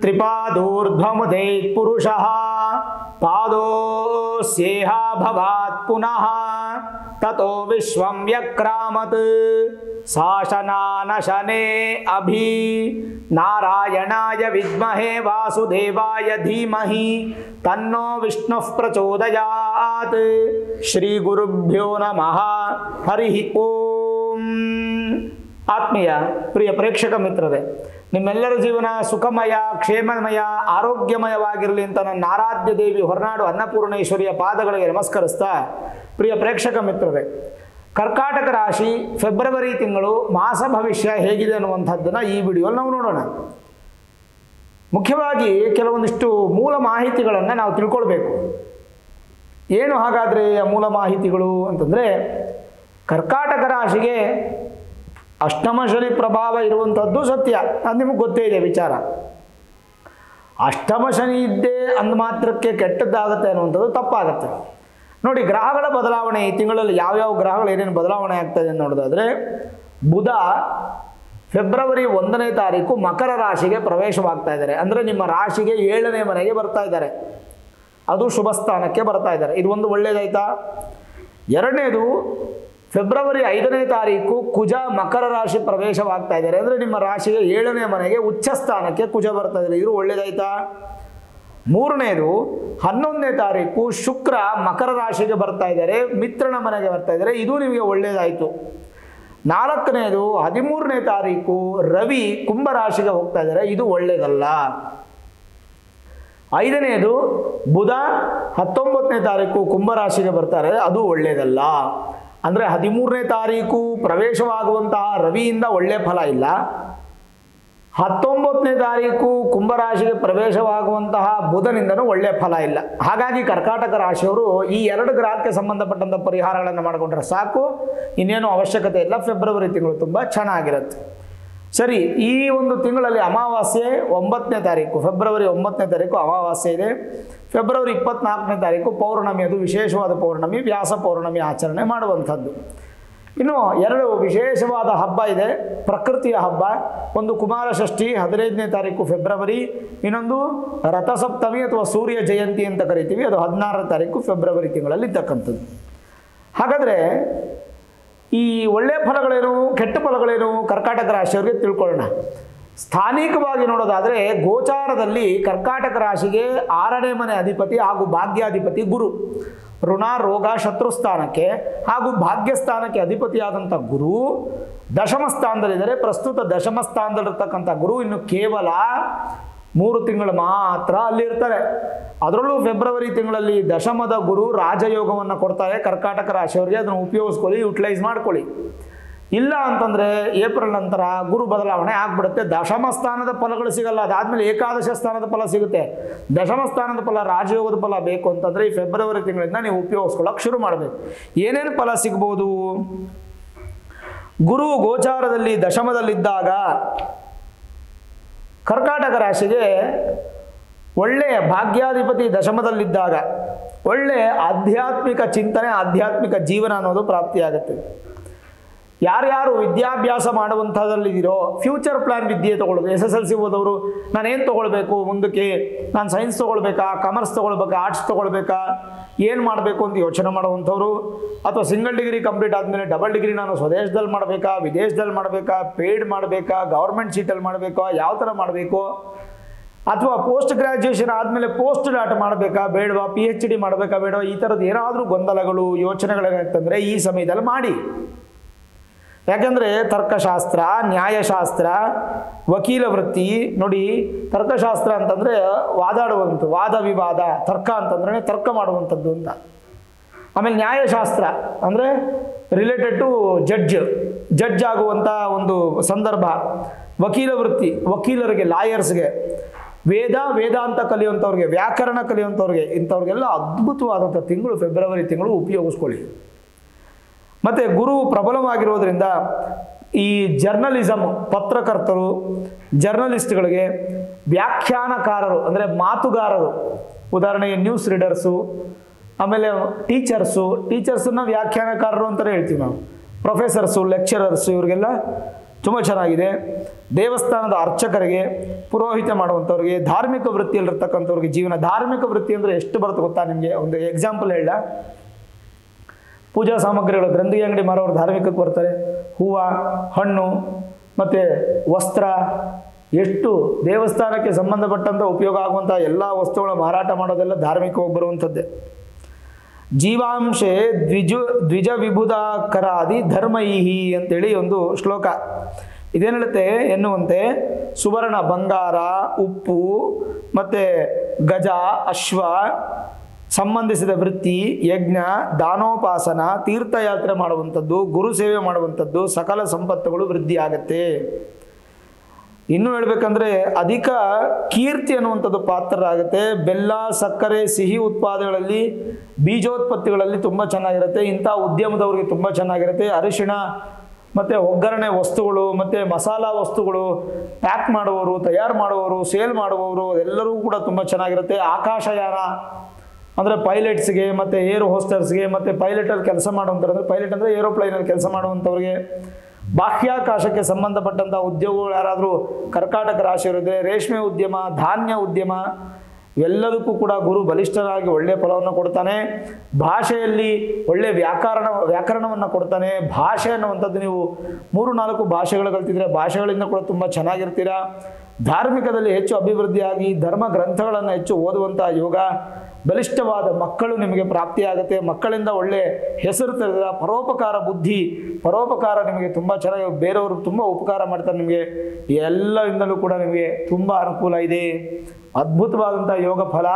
ತ್ರಿಪಾದೂರ್ಧ್ವಮುದೇ ಪುರುಷಃ ಪಾದೋಸ್ಯೇಹ ಭವಾತ್ ಪುನಃ ತತೋ ವಿಶ್ವಂ ವ್ಯಕ್ರಾಮತ್ ಶಾಸನಾನಶನೇ ಅಭಿ ನಾರಾಯಣಾಯ ವಿದ್ಮಹೇ ವಾಸುದೇವಾಯ ಧೀಮಹಿ ತನ್ನೋ ವಿಷ್ಣುಃ ಪ್ರಚೋದಯಾತ್. ಶ್ರೀ ಗುರುಭ್ಯೋ ನಮಃ. ಹರಿ ಓಂ. ಆತ್ಮೀಯ ಪ್ರಿಯ ಪ್ರೇಕ್ಷಕ ಮಿತ್ರರೇ, ನಿಮ್ಮೆಲ್ಲರ ಜೀವನ ಸುಖಮಯ, ಕ್ಷೇಮಮಯ, ಆರೋಗ್ಯಮಯವಾಗಿರಲಿ ಅಂತ ನನ್ನ ಆರಾಧ್ಯ ದೇವಿ ಹೊರನಾಡು ಅನ್ನಪೂರ್ಣೇಶ್ವರಿಯ ಪಾದಗಳಿಗೆ ನಮಸ್ಕರಿಸ್ತಾ, ಪ್ರಿಯ ಪ್ರೇಕ್ಷಕ ಮಿತ್ರರೇ, ಕರ್ಕಾಟಕ ರಾಶಿ ಫೆಬ್ರವರಿ ತಿಂಗಳು ಮಾಸ ಭವಿಷ್ಯ ಹೇಗಿದೆ ಅನ್ನುವಂಥದ್ದನ್ನು ಈ ವಿಡಿಯೋಲ್ಲಿ ನಾವು ನೋಡೋಣ. ಮುಖ್ಯವಾಗಿ ಕೆಲವೊಂದಿಷ್ಟು ಮೂಲ ಮಾಹಿತಿಗಳನ್ನು ನಾವು ತಿಳ್ಕೊಳ್ಬೇಕು. ಏನು ಹಾಗಾದರೆ ಆ ಮೂಲ ಮಾಹಿತಿಗಳು ಅಂತಂದರೆ, ಕರ್ಕಾಟಕ ರಾಶಿಗೆ ಅಷ್ಟಮ ಶನಿ ಪ್ರಭಾವ ಇರುವಂಥದ್ದು ಸತ್ಯ, ಅದು ನಿಮಗೆ ಗೊತ್ತೇ ಇದೆ ವಿಚಾರ. ಅಷ್ಟಮ ಶನಿ ಇದ್ದೇ ಅಂದ ಮಾತ್ರಕ್ಕೆ ಕೆಟ್ಟದ್ದಾಗುತ್ತೆ ಅನ್ನುವಂಥದ್ದು ತಪ್ಪಾಗುತ್ತೆ. ನೋಡಿ, ಗ್ರಹಗಳ ಬದಲಾವಣೆ ಈ ತಿಂಗಳಲ್ಲಿ ಯಾವ್ಯಾವ ಗ್ರಹಗಳು ಏನೇನು ಬದಲಾವಣೆ ಆಗ್ತದೆ ಅಂತ ನೋಡೋದಾದರೆ, ಬುಧ ಫೆಬ್ರವರಿ 1ನೇ ತಾರೀಕು ಮಕರ ರಾಶಿಗೆ ಪ್ರವೇಶವಾಗ್ತಾ ಇದ್ದಾರೆ. ಅಂದರೆ ನಿಮ್ಮ ರಾಶಿಗೆ 7ನೇ ಮನೆಗೆ ಬರ್ತಾ ಇದ್ದಾರೆ, ಅದು ಶುಭ ಸ್ಥಾನಕ್ಕೆ ಬರ್ತಾ ಇದ್ದಾರೆ. ಇದು ಒಂದು ಒಳ್ಳೆಯದಾಯ್ತಾ. ಎರಡನೇದು, ಫೆಬ್ರವರಿ 5ನೇ ತಾರೀಕು ಕುಜ ಮಕರ ರಾಶಿ ಪ್ರವೇಶವಾಗ್ತಾ ಇದ್ದಾರೆ. ಅಂದರೆ ನಿಮ್ಮ ರಾಶಿಗೆ 7ನೇ ಮನೆಗೆ ಉಚ್ಚ ಸ್ಥಾನಕ್ಕೆ ಕುಜ ಬರ್ತಾ ಇದ್ದಾರೆ, ಇದು ಒಳ್ಳೆಯದಾಯ್ತಾ. ಮೂರನೇದು, 11ನೇ ತಾರೀಕು ಶುಕ್ರ ಮಕರ ರಾಶಿಗೆ ಬರ್ತಾ ಇದ್ದಾರೆ, ಮಿತ್ರನ ಮನೆಗೆ ಬರ್ತಾ ಇದ್ದಾರೆ, ಇದು ನಿಮಗೆ ಒಳ್ಳೆಯದಾಯಿತು. ನಾಲ್ಕನೇದು, 13ನೇ ತಾರೀಕು ರವಿ ಕುಂಭ ರಾಶಿಗೆ ಹೋಗ್ತಾ ಇದ್ದಾರೆ, ಇದು ಒಳ್ಳೆಯದಲ್ಲ. ಐದನೇದು, ಬುಧ 19ನೇ ತಾರೀಕು ಕುಂಭರಾಶಿಗೆ ಬರ್ತಾರೆ, ಅದು ಒಳ್ಳೆಯದಲ್ಲ. ಅಂದರೆ 13ನೇ ತಾರೀಕು ಪ್ರವೇಶವಾಗುವಂತಹ ರವಿಯಿಂದ ಒಳ್ಳೆಯ ಫಲ ಇಲ್ಲ, 19ನೇ ತಾರೀಕು ಕುಂಭರಾಶಿಗೆ ಪ್ರವೇಶವಾಗುವಂತಹ ಬುಧನಿಂದನೂ ಒಳ್ಳೆಯ ಫಲ ಇಲ್ಲ. ಹಾಗಾಗಿ ಕರ್ಕಾಟಕ ರಾಶಿಯವರು ಈ 2 ಗ್ರಹಕ್ಕೆ ಸಂಬಂಧಪಟ್ಟಂಥ ಪರಿಹಾರಗಳನ್ನು ಮಾಡಿಕೊಂಡ್ರೆ ಸಾಕು, ಇನ್ನೇನು ಅವಶ್ಯಕತೆ ಇಲ್ಲ. ಫೆಬ್ರವರಿ ತಿಂಗಳು ತುಂಬ ಚೆನ್ನಾಗಿರುತ್ತೆ. ಸರಿ, ಈ ಒಂದು ತಿಂಗಳಲ್ಲಿ ಅಮಾವಾಸ್ಯೆ 9ನೇ ತಾರೀಕು, ಫೆಬ್ರವರಿ 9ನೇ ತಾರೀಕು ಅಮಾವಾಸ್ಯೆ ಇದೆ. ಫೆಬ್ರವರಿ 24ನೇ ತಾರೀಕು ಪೌರ್ಣಮಿ, ಅದು ವಿಶೇಷವಾದ ಪೌರ್ಣಮಿ, ವ್ಯಾಸ ಪೌರ್ಣಮಿ ಆಚರಣೆ ಮಾಡುವಂಥದ್ದು. ಇನ್ನು 2 ವಿಶೇಷವಾದ ಹಬ್ಬ ಇದೆ, ಪ್ರಕೃತಿಯ ಹಬ್ಬ. ಒಂದು ಕುಮಾರ ಷಷ್ಠಿ 15ನೇ ತಾರೀಕು ಫೆಬ್ರವರಿ, ಇನ್ನೊಂದು ರಥಸಪ್ತಮಿ ಅಥವಾ ಸೂರ್ಯ ಜಯಂತಿ ಅಂತ ಕರಿತೀವಿ, ಅದು 16ನೇ ತಾರೀಕು ಫೆಬ್ರವರಿ ತಿಂಗಳಲ್ಲಿ ಇರ್ತಕ್ಕಂಥದ್ದು. ಹಾಗಾದರೆ ಈ ಒಳ್ಳೆಯ ಫಲಗಳೇನು, ಕೆಟ್ಟ ಫಲಗಳೇನು ಕರ್ಕಾಟಕ ರಾಶಿಯವರಿಗೆ ತಿಳ್ಕೊಳ್ಳೋಣ. ಸ್ಥಾನಿಕವಾಗಿ ನೋಡೋದಾದರೆ, ಗೋಚಾರದಲ್ಲಿ ಕರ್ಕಾಟಕ ರಾಶಿಗೆ 6ನೇ ಮನೆ ಅಧಿಪತಿ ಹಾಗೂ ಭಾಗ್ಯಾಧಿಪತಿ ಗುರು, ಋಣ ರೋಗ ಶತ್ರು ಸ್ಥಾನಕ್ಕೆ ಹಾಗೂ ಭಾಗ್ಯಸ್ಥಾನಕ್ಕೆ ಅಧಿಪತಿಯಾದಂಥ ಗುರು ದಶಮ ಸ್ಥಾನದಲ್ಲಿದ್ದಾರೆ. ಪ್ರಸ್ತುತ ದಶಮ ಸ್ಥಾನದಲ್ಲಿರ್ತಕ್ಕಂಥ ಗುರು ಇನ್ನು ಕೇವಲ 3 ತಿಂಗಳು ಮಾತ್ರ ಅಲ್ಲಿರ್ತಾರೆ. ಅದರಲ್ಲೂ ಫೆಬ್ರವರಿ ತಿಂಗಳಲ್ಲಿ ದಶಮದ ಗುರು ರಾಜಯೋಗವನ್ನು ಕೊಡ್ತಾರೆ ಕರ್ಕಾಟಕ ರಾಶಿಯವರಿಗೆ. ಅದನ್ನು ಉಪಯೋಗಿಸ್ಕೊಳ್ಳಿ, ಯುಟಿಲೈಸ್ ಮಾಡ್ಕೊಳ್ಳಿ. ಇಲ್ಲ ಅಂತಂದರೆ ಏಪ್ರಿಲ್ ನಂತರ ಗುರು ಬದಲಾವಣೆ ಆಗಿಬಿಡುತ್ತೆ, ದಶಮ ಸ್ಥಾನದ ಫಲಗಳು ಸಿಗಲ್ಲ. ಅದಾದಮೇಲೆ ಏಕಾದಶ ಸ್ಥಾನದ ಫಲ ಸಿಗುತ್ತೆ. ದಶಮ ಸ್ಥಾನದ ಫಲ, ರಾಜಯೋಗದ ಫಲ ಬೇಕು ಅಂತಂದರೆ ಈ ಫೆಬ್ರವರಿ ತಿಂಗಳಿಂದ ನೀವು ಉಪಯೋಗಿಸ್ಕೊಳ್ಳೋಕೆ ಶುರು ಮಾಡಬೇಕು. ಏನೇನು ಫಲ ಸಿಗ್ಬೋದು? ಗುರು ಗೋಚಾರದಲ್ಲಿ ದಶಮದಲ್ಲಿದ್ದಾಗ ಕರ್ಕಾಟಕ ರಾಶಿಗೆ ಒಳ್ಳೆಯ ಭಾಗ್ಯಾಧಿಪತಿ ದಶಮದಲ್ಲಿದ್ದಾಗ ಒಳ್ಳೆಯ ಆಧ್ಯಾತ್ಮಿಕ ಚಿಂತನೆ, ಆಧ್ಯಾತ್ಮಿಕ ಜೀವನ ಅನ್ನೋದು ಪ್ರಾಪ್ತಿಯಾಗುತ್ತೆ. ಯಾರ್ಯಾರು ವಿದ್ಯಾಭ್ಯಾಸ ಮಾಡುವಂಥದ್ರಲ್ಲಿದ್ದೀರೋ ಫ್ಯೂಚರ್ ಪ್ಲ್ಯಾನ್ ವಿದ್ಯೆ ತೊಗೊಳ್ಳೋದು. SSLC ಓದೋರು ನಾನೇನು ತೊಗೊಳ್ಬೇಕು ಮುಂದಕ್ಕೆ, ನಾನು ಸೈನ್ಸ್ ತೊಗೊಳ್ಬೇಕಾ, ಕಾಮರ್ಸ್ ತೊಗೊಳ್ಬೇಕಾ, ಆರ್ಟ್ಸ್ ತೊಗೊಳ್ಬೇಕಾ, ಏನು ಮಾಡಬೇಕು ಅಂತ ಯೋಚನೆ ಮಾಡುವಂಥವ್ರು, ಅಥವಾ ಸಿಂಗಲ್ ಡಿಗ್ರಿ ಕಂಪ್ಲೀಟ್ ಆದಮೇಲೆ ಡಬಲ್ ಡಿಗ್ರಿ ನಾನು ಸ್ವದೇಶದಲ್ಲಿ ಮಾಡಬೇಕಾ, ವಿದೇಶದಲ್ಲಿ ಮಾಡಬೇಕಾ, ಪೇಯ್ಡ್ ಮಾಡಬೇಕಾ, ಗೌರ್ಮೆಂಟ್ ಸೀಟಲ್ಲಿ ಮಾಡಬೇಕಾ, ಯಾವ ಥರ ಮಾಡಬೇಕು, ಅಥವಾ ಪೋಸ್ಟ್ ಗ್ರ್ಯಾಜುಯೇಷನ್ ಆದಮೇಲೆ ಪೋಸ್ಟ್ ಡಾಟ್ ಮಾಡಬೇಕಾ ಬೇಡವಾ, PhD ಮಾಡಬೇಕಾ ಬೇಡವಾ, ಈ ಥರದ್ದು ಏನಾದರೂ ಗೊಂದಲಗಳು ಯೋಚನೆಗಳೇನಾಗ್ತಂದರೆ ಈ ಸಮಯದಲ್ಲಿ ಮಾಡಿ. ಯಾಕೆಂದರೆ ತರ್ಕಶಾಸ್ತ್ರ, ನ್ಯಾಯಶಾಸ್ತ್ರ, ವಕೀಲ ವೃತ್ತಿ ನೋಡಿ, ತರ್ಕಶಾಸ್ತ್ರ ಅಂತಂದರೆ ವಾದಾಡುವಂಥದ್ದು, ವಾದ ವಿವಾದ, ತರ್ಕ ಅಂತಂದ್ರೆ ತರ್ಕ ಮಾಡುವಂಥದ್ದು ಅಂತ. ಆಮೇಲೆ ನ್ಯಾಯಶಾಸ್ತ್ರ ಅಂದರೆ ರಿಲೇಟೆಡ್ ಟು ಜಡ್ಜ್ ಆಗುವಂಥ ಒಂದು ಸಂದರ್ಭ. ವಕೀಲ ವೃತ್ತಿ, ವಕೀಲರಿಗೆ, ಲಾಯರ್ಸ್ಗೆ, ವೇದಾಂತ ಕಲಿಯುವಂಥವ್ರಿಗೆ, ವ್ಯಾಕರಣ ಕಲಿಯುವಂಥವ್ರಿಗೆ, ಇಂಥವ್ರಿಗೆಲ್ಲ ಅದ್ಭುತವಾದಂಥ ತಿಂಗಳು ಫೆಬ್ರವರಿ ತಿಂಗಳು ಉಪಯೋಗಿಸ್ಕೊಳ್ಳಿ. ಮತ್ತು ಗುರು ಪ್ರಬಲವಾಗಿರೋದ್ರಿಂದ ಈ ಜರ್ನಲಿಸಮ್, ಪತ್ರಕರ್ತರು, ಜರ್ನಲಿಸ್ಟ್ಗಳಿಗೆ, ವ್ಯಾಖ್ಯಾನಕಾರರು ಅಂದರೆ ಮಾತುಗಾರರು, ಉದಾಹರಣೆಗೆ ನ್ಯೂಸ್ ರೀಡರ್ಸು, ಆಮೇಲೆ ಟೀಚರ್ಸನ್ನು ವ್ಯಾಖ್ಯಾನಕಾರರು ಅಂತಲೇ ಹೇಳ್ತೀವಿ ನಾವು, ಪ್ರೊಫೆಸರ್ಸು, ಲೆಕ್ಚರರ್ಸು, ಇವರಿಗೆಲ್ಲ ತುಂಬ ಚೆನ್ನಾಗಿದೆ. ದೇವಸ್ಥಾನದ ಅರ್ಚಕರಿಗೆ, ಪುರೋಹಿತ ಮಾಡುವಂಥವ್ರಿಗೆ, ಧಾರ್ಮಿಕ ವೃತ್ತಿಯಲ್ಲಿರ್ತಕ್ಕಂಥವ್ರಿಗೆ ಜೀವನ. ಧಾರ್ಮಿಕ ವೃತ್ತಿ ಅಂದರೆ ಎಷ್ಟು ಬರುತ್ತೆ ಗೊತ್ತಾ ನಿಮಗೆ? ಒಂದು ಎಕ್ಸಾಂಪಲ್ ಹೇಳ. ಪೂಜಾ ಸಾಮಗ್ರಿಗಳು, ಗ್ರಂಥಿಗೆ ಅಂಗಡಿ ಮಾರೋರು ಧಾರ್ಮಿಕಕ್ಕೆ ಬರ್ತಾರೆ. ಹೂವು, ಹಣ್ಣು ಮತ್ತು ವಸ್ತ್ರ, ಎಷ್ಟು ದೇವಸ್ಥಾನಕ್ಕೆ ಸಂಬಂಧಪಟ್ಟಂಥ ಉಪಯೋಗ ಆಗುವಂಥ ಎಲ್ಲ ವಸ್ತುಗಳ ಮಾರಾಟ ಮಾಡೋದೆಲ್ಲ ಧಾರ್ಮಿಕವಾಗಿ ಬರುವಂಥದ್ದೇ. ಜೀವಾಂಶೆ ದ್ವಿಜ ವಿಭುಧಾಕರಾದಿ ಧರ್ಮೈಹಿ ಅಂತೇಳಿ ಒಂದು ಶ್ಲೋಕ. ಇದೇನು ಹೇಳುತ್ತೆ ಎನ್ನುವಂತೆ ಸುವರ್ಣ, ಬಂಗಾರ, ಉಪ್ಪು ಮತ್ತು ಗಜ, ಅಶ್ವ ಸಂಬಂಧಿಸಿದ ವೃತ್ತಿ, ಯಜ್ಞ, ದಾನೋಪಾಸನ, ತೀರ್ಥಯಾತ್ರೆ ಮಾಡುವಂಥದ್ದು, ಗುರು ಸೇವೆ ಮಾಡುವಂಥದ್ದು, ಸಕಲ ಸಂಪತ್ತುಗಳು ವೃದ್ಧಿ ಆಗತ್ತೆ. ಇನ್ನೂ ಹೇಳ್ಬೇಕಂದ್ರೆ ಅಧಿಕ ಕೀರ್ತಿ ಅನ್ನುವಂಥದ್ದು ಪಾತ್ರರಾಗುತ್ತೆ. ಬೆಲ್ಲ, ಸಕ್ಕರೆ, ಸಿಹಿ ಉತ್ಪಾದನೆಗಳಲ್ಲಿ, ಬೀಜೋತ್ಪತ್ತಿಗಳಲ್ಲಿ ತುಂಬ ಚೆನ್ನಾಗಿರುತ್ತೆ. ಇಂಥ ಉದ್ಯಮದವ್ರಿಗೆ ತುಂಬ ಚೆನ್ನಾಗಿರುತ್ತೆ. ಅರಿಶಿಣ ಮತ್ತು ಒಗ್ಗರಣೆ ವಸ್ತುಗಳು ಮತ್ತು ಮಸಾಲ ವಸ್ತುಗಳು ಪ್ಯಾಕ್ ಮಾಡುವವರು, ತಯಾರು ಮಾಡುವವರು, ಸೇಲ್ ಮಾಡುವವರು ಎಲ್ಲರೂ ಕೂಡ ತುಂಬ ಚೆನ್ನಾಗಿರುತ್ತೆ. ಆಕಾಶಯಾನ ಅಂದರೆ ಪೈಲಟ್ಸ್ಗೆ ಮತ್ತು ಏರ್ ಹೋಸ್ಟರ್ಸ್ಗೆ ಮತ್ತು ಪೈಲಟಲ್ಲಿ ಕೆಲಸ ಮಾಡುವಂಥವ್ರು, ಅಂದರೆ ಪೈಲಟ್ ಅಂದರೆ ಏರೋಪ್ಲೈನಲ್ಲಿ ಕೆಲಸ ಮಾಡುವಂಥವ್ರಿಗೆ, ಬಾಹ್ಯಾಕಾಶಕ್ಕೆ ಸಂಬಂಧಪಟ್ಟಂಥ ಉದ್ಯೋಗಗಳು ಯಾರಾದರೂ ಕರ್ಕಾಟಕ ರಾಶಿಯವರಿದೆ, ರೇಷ್ಮೆ ಉದ್ಯಮ, ಧಾನ್ಯ ಉದ್ಯಮ, ಇವೆಲ್ಲದಕ್ಕೂ ಕೂಡ ಗುರು ಬಲಿಷ್ಠರಾಗಿ ಒಳ್ಳೆಯ ಫಲವನ್ನು ಕೊಡ್ತಾನೆ. ಭಾಷೆಯಲ್ಲಿ ಒಳ್ಳೆಯ ವ್ಯಾಕರಣವನ್ನು ಕೊಡ್ತಾನೆ. ಭಾಷೆ ಅನ್ನುವಂಥದ್ದು ನೀವು 3-4 ಭಾಷೆಗಳು ಕಲ್ತಿದ್ರೆ ಭಾಷೆಗಳಿಂದ ಕೂಡ ತುಂಬ ಚೆನ್ನಾಗಿರ್ತೀರ. ಧಾರ್ಮಿಕದಲ್ಲಿ ಹೆಚ್ಚು ಅಭಿವೃದ್ಧಿಯಾಗಿ ಧರ್ಮ ಗ್ರಂಥಗಳನ್ನು ಹೆಚ್ಚು ಓದುವಂಥ ಯೋಗ, ಬಲಿಷ್ಠವಾದ ಮಕ್ಕಳು ನಿಮಗೆ ಪ್ರಾಪ್ತಿಯಾಗುತ್ತೆ. ಮಕ್ಕಳಿಂದ ಒಳ್ಳೆ ಹೆಸರು ತೆರೆದ ಪರೋಪಕಾರ ಬುದ್ಧಿ, ಪರೋಪಕಾರ ನಿಮಗೆ ತುಂಬ ಚೆನ್ನಾಗಿ, ಬೇರೆಯವರು ತುಂಬ ಉಪಕಾರ ಮಾಡ್ತಾರೆ ನಿಮಗೆ. ಎಲ್ಲರಿಂದಲೂ ಕೂಡ ನಿಮಗೆ ತುಂಬ ಅನುಕೂಲ ಇದೆ. ಅದ್ಭುತವಾದಂಥ ಯೋಗ ಫಲ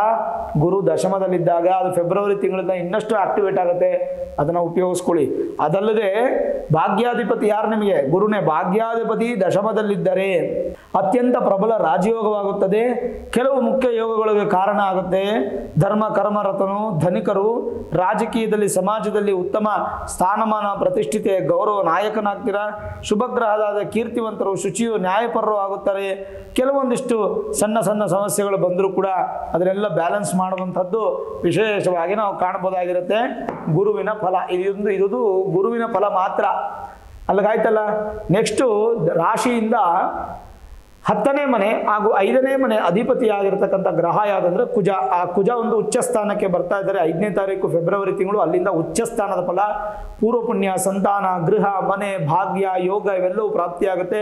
ಗುರು ದಶಮದಲ್ಲಿದ್ದಾಗ ಅದು ಫೆಬ್ರವರಿ ತಿಂಗಳಿಂದ ಇನ್ನಷ್ಟು ಆಕ್ಟಿವೇಟ್ ಆಗುತ್ತೆ. ಅದನ್ನು ಉಪಯೋಗಿಸ್ಕೊಳ್ಳಿ. ಅದಲ್ಲದೆ ಭಾಗ್ಯಾಧಿಪತಿ ಯಾರು ನಿಮಗೆ? ಗುರುನೇ. ಭಾಗ್ಯಾಧಿಪತಿ ದಶಮದಲ್ಲಿದ್ದರೆ ಅತ್ಯಂತ ಪ್ರಬಲ ರಾಜಯೋಗವಾಗುತ್ತದೆ. ಕೆಲವು ಮುಖ್ಯ ಯೋಗಗಳಿಗೆ ಕಾರಣ ಆಗುತ್ತೆ. ಧರ್ಮ ಕರ್ಮರತನು, ಧನಿಕರು, ರಾಜಕೀಯದಲ್ಲಿ ಸಮಾಜದಲ್ಲಿ ಉತ್ತಮ ಸ್ಥಾನಮಾನ, ಪ್ರತಿಷ್ಠಿತೆ, ಗೌರವ, ನಾಯಕನಾಗ್ತೀರಾ. ಶುಭಗ್ರಹದಾದ ಕೀರ್ತಿವಂತರು, ಶುಚಿಯು, ನ್ಯಾಯಪರರು ಆಗುತ್ತಾರೆ. ಕೆಲವೊಂದಿಷ್ಟು ಸಣ್ಣ ಸಣ್ಣ ಸಮಸ್ಯೆಗಳು ಬಂದರೂ ಕೂಡ ಅದನ್ನೆಲ್ಲ ಬ್ಯಾಲೆನ್ಸ್ ಮಾಡುವಂಥದ್ದು ವಿಶೇಷವಾಗಿ ನಾವು ಕಾಣಬಹುದಾಗಿರುತ್ತೆ. ಗುರುವಿನ ಫಲ ಇದು ಗುರುವಿನ ಫಲ ಮಾತ್ರ. ಅಲ್ಲಿಗಾಯ್ತಲ್ಲ. ನೆಕ್ಸ್ಟು ರಾಶಿಯಿಂದ 10ನೇ ಮನೆ ಹಾಗೂ 5ನೇ ಮನೆ ಅಧಿಪತಿಯಾಗಿರ್ತಕ್ಕಂಥ ಗ್ರಹ ಯಾವುದಂದ್ರೆ ಕುಜ. ಆ ಕುಜ ಒಂದು ಉಚ್ಚ ಸ್ಥಾನಕ್ಕೆ ಬರ್ತಾ ಇದ್ದಾರೆ 5ನೇ ತಾರೀಕು ಫೆಬ್ರವರಿ ತಿಂಗಳು. ಅಲ್ಲಿಂದ ಉಚ್ಚ ಸ್ಥಾನದ ಫಲ, ಪೂರ್ವ ಪುಣ್ಯ, ಸಂತಾನ, ಗೃಹ, ಮನೆ, ಭಾಗ್ಯ, ಯೋಗ ಇವೆಲ್ಲವೂ ಪ್ರಾಪ್ತಿಯಾಗುತ್ತೆ.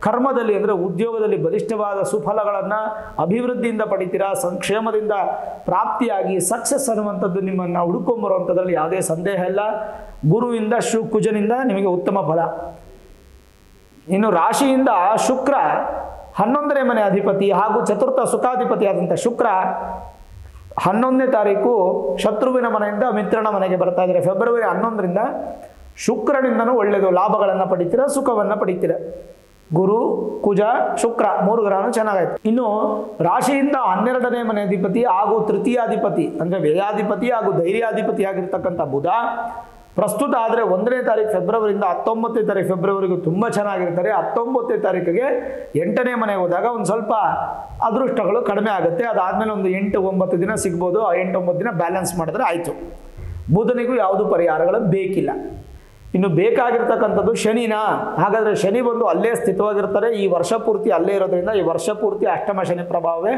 ಕರ್ಮದಲ್ಲಿ ಅಂದರೆ ಉದ್ಯೋಗದಲ್ಲಿ ಬಲಿಷ್ಠವಾದ ಸುಫಲಗಳನ್ನು ಅಭಿವೃದ್ಧಿಯಿಂದ ಪಡಿತೀರಾ. ಸಂಕ್ಷೇಮದಿಂದ ಪ್ರಾಪ್ತಿಯಾಗಿ ಸಕ್ಸಸ್ ಅನ್ನುವಂಥದ್ದು ನಿಮ್ಮನ್ನು ಹುಡುಕೊಂಬರುವಂಥದ್ರಲ್ಲಿ ಯಾವುದೇ ಸಂದೇಹ ಇಲ್ಲ. ಗುರುವಿಂದ ಕುಜನಿಂದ ನಿಮಗೆ ಉತ್ತಮ ಫಲ. ಇನ್ನು ರಾಶಿಯಿಂದ ಶುಕ್ರ 11ನೇ ಮನೆ ಅಧಿಪತಿ ಹಾಗೂ ಚತುರ್ಥ ಸುಖಾಧಿಪತಿ ಆದಂಥ ಶುಕ್ರ 11ನೇ ತಾರೀಕು ಶತ್ರುವಿನ ಮನೆಯಿಂದ ಮಿತ್ರನ ಮನೆಗೆ ಬರ್ತಾ ಇದ್ದಾರೆ. ಫೆಬ್ರವರಿ 11ರಿಂದ ಶುಕ್ರನಿಂದನೂ ಒಳ್ಳೆಯದು, ಲಾಭಗಳನ್ನು ಪಡಿತೀರ, ಸುಖವನ್ನು ಪಡಿತೀರ. ಗುರು, ಕುಜ, ಶುಕ್ರ 3 ಗ್ರಹನೂ ಚೆನ್ನಾಗಾಯ್ತು. ಇನ್ನು ರಾಶಿಯಿಂದ 12ನೇ ಮನೆ ಅಧಿಪತಿ ಹಾಗೂ ತೃತೀಯಾಧಿಪತಿ ಅಂದರೆ ವ್ಯಯಾಧಿಪತಿ ಹಾಗೂ ಧೈರ್ಯಾಧಿಪತಿ ಆಗಿರ್ತಕ್ಕಂಥ ಬುಧ ಪ್ರಸ್ತುತ ಆದರೆ 1ನೇ ತಾರೀಕು ಫೆಬ್ರವರಿಯಿಂದ 19ನೇ ತಾರೀಕು ಫೆಬ್ರವರಿಗೂ ತುಂಬ ಚೆನ್ನಾಗಿರ್ತಾರೆ. 19ನೇ ತಾರೀಕಿಗೆ 8ನೇ ಮನೆಗೆ ಹೋದಾಗ ಒಂದು ಸ್ವಲ್ಪ ಅದೃಷ್ಟಗಳು ಕಡಿಮೆ ಆಗುತ್ತೆ. ಅದಾದಮೇಲೆ ಒಂದು 8-9 ದಿನ ಸಿಗ್ಬೋದು. 8-9 ದಿನ ಬ್ಯಾಲೆನ್ಸ್ ಮಾಡಿದ್ರೆ ಆಯಿತು. ಬುಧನಿಗೂ ಯಾವುದು ಪರಿಹಾರಗಳು ಬೇಕಿಲ್ಲ. ಇನ್ನು ಬೇಕಾಗಿರ್ತಕ್ಕಂಥದ್ದು ಶನಿನ. ಹಾಗಾದರೆ ಶನಿ ಬಂದು ಅಲ್ಲೇ ಸ್ಥಿತವಾಗಿರ್ತಾರೆ. ಈ ವರ್ಷ ಪೂರ್ತಿ ಅಲ್ಲೇ ಇರೋದ್ರಿಂದ ಈ ವರ್ಷ ಪೂರ್ತಿ ಅಷ್ಟಮ ಶನಿ ಪ್ರಭಾವವೇ.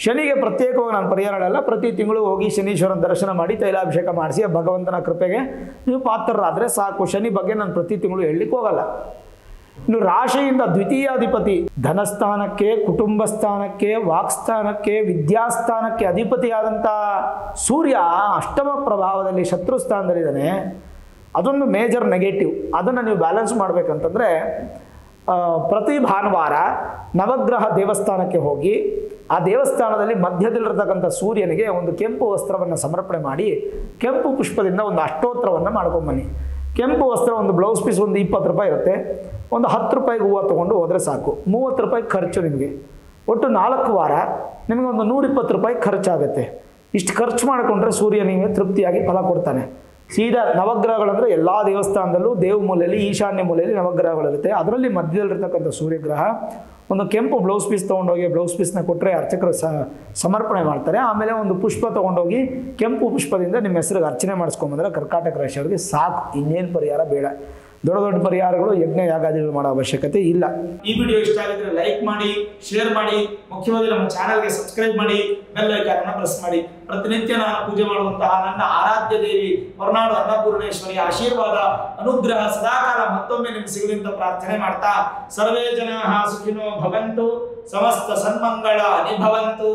ಶನಿಗೆ ಪ್ರತ್ಯೇಕವಾಗಿ ನಾನು ಪರಿಹಾರಗಳೆಲ್ಲ ಪ್ರತಿ ತಿಂಗಳು ಹೋಗಿ ಶನೀಶ್ವರನ ದರ್ಶನ ಮಾಡಿ ತೈಲಾಭಿಷೇಕ ಮಾಡಿಸಿ ಭಗವಂತನ ಕೃಪೆಗೆ ನೀವು ಪಾತ್ರರಾದರೆ ಸಾಕು. ಶನಿ ಬಗ್ಗೆ ನಾನು ಪ್ರತಿ ತಿಂಗಳು ಹೇಳಲಿಕ್ಕೆ ಹೋಗಲ್ಲ. ಇನ್ನು ರಾಶಿಯಿಂದ ದ್ವಿತೀಯಾಧಿಪತಿ ಧನಸ್ಥಾನಕ್ಕೆ, ಕುಟುಂಬ ಸ್ಥಾನಕ್ಕೆ, ವಾಕ್ಸ್ಥಾನಕ್ಕೆ, ವಿದ್ಯಾಸ್ಥಾನಕ್ಕೆ ಅಧಿಪತಿಯಾದಂಥ ಸೂರ್ಯ ಅಷ್ಟಮ ಪ್ರಭಾವದಲ್ಲಿ ಶತ್ರು ಸ್ಥಾನದಲ್ಲಿದ್ದಾನೆ. ಅದೊಂದು ಮೇಜರ್ ನೆಗೆಟಿವ್. ಅದನ್ನು ನೀವು ಬ್ಯಾಲೆನ್ಸ್ ಮಾಡಬೇಕಂತಂದರೆ ಪ್ರತಿ ಭಾನುವಾರ ನವಗ್ರಹ ದೇವಸ್ಥಾನಕ್ಕೆ ಹೋಗಿ ಆ ದೇವಸ್ಥಾನದಲ್ಲಿ ಮಧ್ಯದಲ್ಲಿರ್ತಕ್ಕಂಥ ಸೂರ್ಯನಿಗೆ ಒಂದು ಕೆಂಪು ವಸ್ತ್ರವನ್ನು ಸಮರ್ಪಣೆ ಮಾಡಿ ಕೆಂಪು ಪುಷ್ಪದಿಂದ ಒಂದು ಅಷ್ಟೋತ್ತರವನ್ನು ಮಾಡ್ಕೊಂಬನ್ನಿ. ಕೆಂಪು ವಸ್ತ್ರ ಒಂದು ಬ್ಲೌಸ್ ಪೀಸ್ ಒಂದು 20 ರೂಪಾಯಿ ಇರುತ್ತೆ. ಒಂದು 10 ರೂಪಾಯಿಗೆ ಹೂವು ತೊಗೊಂಡು ಹೋದರೆ ಸಾಕು. 30 ರೂಪಾಯಿ ಖರ್ಚು ನಿಮಗೆ. ಒಟ್ಟು 4 ವಾರ ನಿಮಗೆ ಒಂದು 120 ರೂಪಾಯಿ ಖರ್ಚಾಗುತ್ತೆ. ಇಷ್ಟು ಖರ್ಚು ಮಾಡಿಕೊಂಡ್ರೆ ಸೂರ್ಯ ನಿಮಗೆ ತೃಪ್ತಿಯಾಗಿ ಫಲ ಕೊಡ್ತಾನೆ. ಸೀದಾ ನವಗ್ರಹಗಳಂದರೆ ಎಲ್ಲ ದೇವಸ್ಥಾನದಲ್ಲೂ ದೇವ ಮೂಲೆಯಲ್ಲಿ, ಈಶಾನ್ಯ ಮೂಲೆಯಲ್ಲಿ ನವಗ್ರಹಗಳಿರುತ್ತೆ. ಅದರಲ್ಲಿ ಮಧ್ಯದಲ್ಲಿರ್ತಕ್ಕಂಥ ಸೂರ್ಯಗ್ರಹ ಒಂದು ಕೆಂಪು ಬ್ಲೌಸ್ ಪೀಸ್ ತೊಗೊಂಡೋಗಿ ಬ್ಲೌಸ್ ಪೀಸ್ನ ಕೊಟ್ಟರೆ ಅರ್ಚಕರು ಸಮರ್ಪಣೆ ಮಾಡ್ತಾರೆ. ಆಮೇಲೆ ಒಂದು ಪುಷ್ಪ ತೊಗೊಂಡೋಗಿ ಕೆಂಪು ಪುಷ್ಪದಿಂದ ನಿಮ್ಮ ಹೆಸರಿಗೆ ಅರ್ಚನೆ ಮಾಡಿಸ್ಕೊಂಬಂದ್ರೆ ಕರ್ಕಾಟಕ ರಾಶಿಯವರಿಗೆ ಸಾಕು. ಇನ್ನೇನು ಪರಿಹಾರ ಬೇಡ. ದೊಡ್ಡ ದೊಡ್ಡ ಪರಿಹಾರಗಳು ಯಜ್ಞ ಯಾಗಾದಿಗಳು ಮಾಡೋ ಅವಶ್ಯಕತೆ ಇಲ್ಲ. ಈ ವಿಡಿಯೋ ಇಷ್ಟ ಆಗಿದ್ರೆ ಲೈಕ್ ಮಾಡಿ, ಶೇರ್ ಮಾಡಿ, ಮುಖ್ಯವಾಗಿ ನಮ್ಮ ಚಾನಲ್ಗೆ ಸಬ್ಸ್ಕ್ರೈಬ್ ಮಾಡಿ, ಬೆಲ್ ಐಕಾನ್ ಅನ್ನು ಪ್ರೆಸ್ ಮಾಡಿ. ಪ್ರತಿನಿತ್ಯ ನಾನು ಪೂಜೆ ಮಾಡುವಂತಹ ನನ್ನ ಆರಾಧ್ಯ ದೇವಿ ಹೊರನಾಡು ಅನ್ನಪೂರ್ಣೇಶ್ವರಿಯ ಆಶೀರ್ವಾದ ಅನುಗ್ರಹ ಸದಾಕಾಲ ಮತ್ತೊಮ್ಮೆ ನಿಮ್ಗೆ ಸಿಗಲಿ ಅಂತ ಪ್ರಾರ್ಥನೆ ಮಾಡ್ತಾ, ಸರ್ವೇ ಜನಾಃ ಸುಖಿನೋ ಭವಂತು, ಸಮಸ್ತ ಸನ್ಮಂಗಳಾನಿ ಭವಂತು.